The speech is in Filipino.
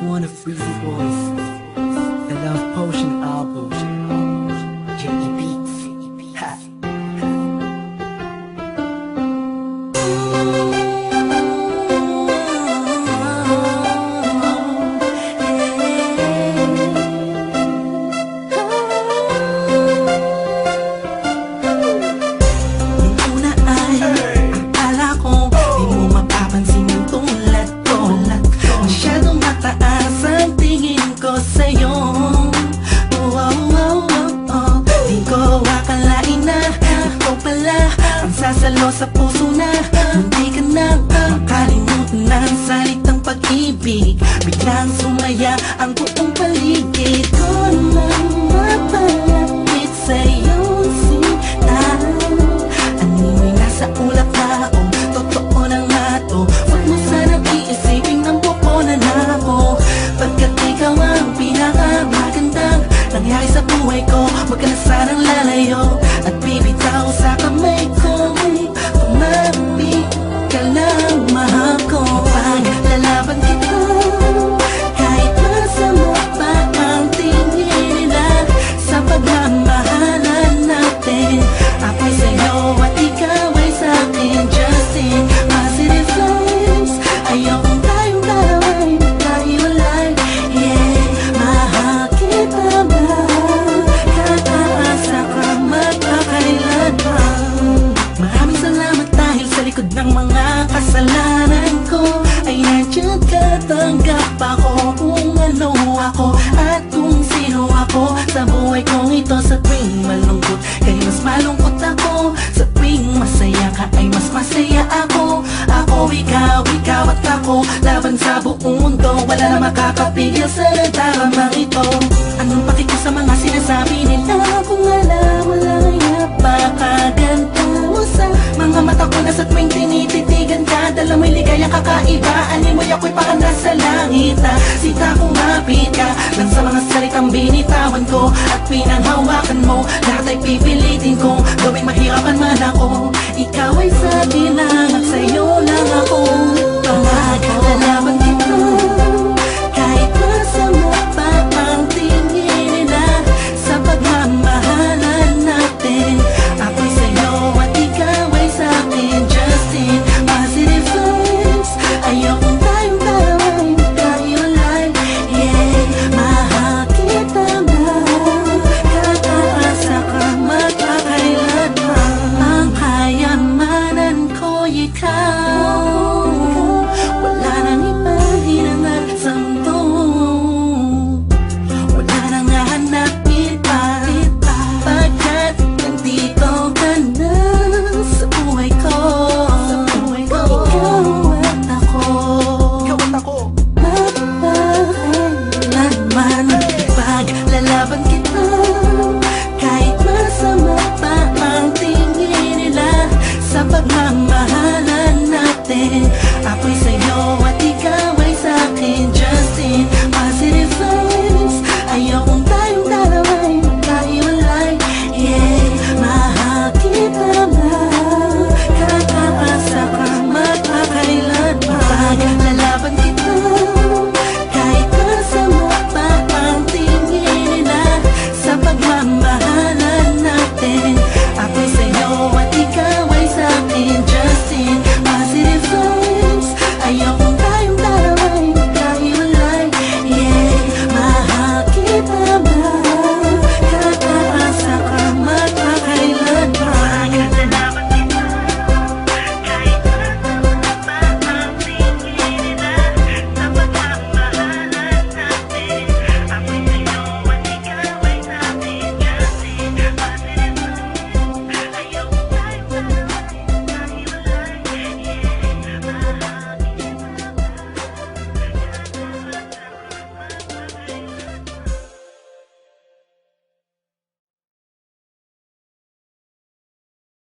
one of Freezy Boys, the Love Potion album, Jiggy Beats. Ha. Nung una ay akala ko di mo mapapansin yung tulad ko. Masyadong mataas ang tingin ko sa'yo. Di ko akalain na ikaw pala ang sasalo sa puso na hindi ka nang makalimutan ng salitang pag-ibig. Biglang sumaya ang buong paligid ko nang mapalapit sa'yo sinta. Animoy nasa ulap na ako, totoo na nga to. Huwag mo sanang iisipin ng pupunan ako, pagkat ikaw ang pinakamagandang nangyari sa buhay ko. Huwag ka na sanang lalayo at bibitaw sa kamay ko. Tumapit ka lang, mahal ko. Paglalaban kita kahit masama pa ang tingin nila sa pagmamahalan natin. Ako'y sa'yo at ikaw ay sa'kin. Just in positive vibes, ayokong tayong dalawa'y magkahiwalay. Yeah, mahal kita ba? Kataasa ka magpakailan pa. Maraming salamat dahil sa likod ng mga kasalanan ko ay nandiyan ka, tanggap ako kung ano ako at kung sino ako sa buhay kong ito. Sa tuwing malungkot kay mas malungkot ako, sa tuwing masaya ka ay mas masaya ako. Ako, ikaw at ako, laban sa buong mundo. Wala na makakapigil sa nagdaramang ito. Anong paki ko sa mga sinasabi nila? Kung alam mo lang napakaganda mo sa mga mata ko na sa tuwing tinititigan ka. Dala mo'y ligaya kakaiba, animoy ako'y parang nasa langit na sita kumapit ka lang sa mga salitang binitawan ko at pinanghawakan mo. Lahat ay pipilitin kong gawing mahirapan man ako. Ikaw ay sa akin lang at sa'yo lang ako. Pamaglalaban kita kahit masama pa ang tingin nila sa pagmamahalan natin. Ako'y sa'yo at ikaw ay sa'kin. Just in positive vibes, ayokong tayong dalawa'y magkahiwalay. Yeah, mahal kita ba? Kataasa ka magpakailan pa. Ang hayamanan ko'y ikaw, wala nang ibang hinangat sa mundo. Wala nang hahanapin pa, pagkat nandito ka na sa buhay ko. Ikaw at ako, mapakailan man ipaglalaban kita kahit masama pa ang tingin nila sa pagmamahalan natin. Ako'y sa'yo at ikaw ay sa'kin.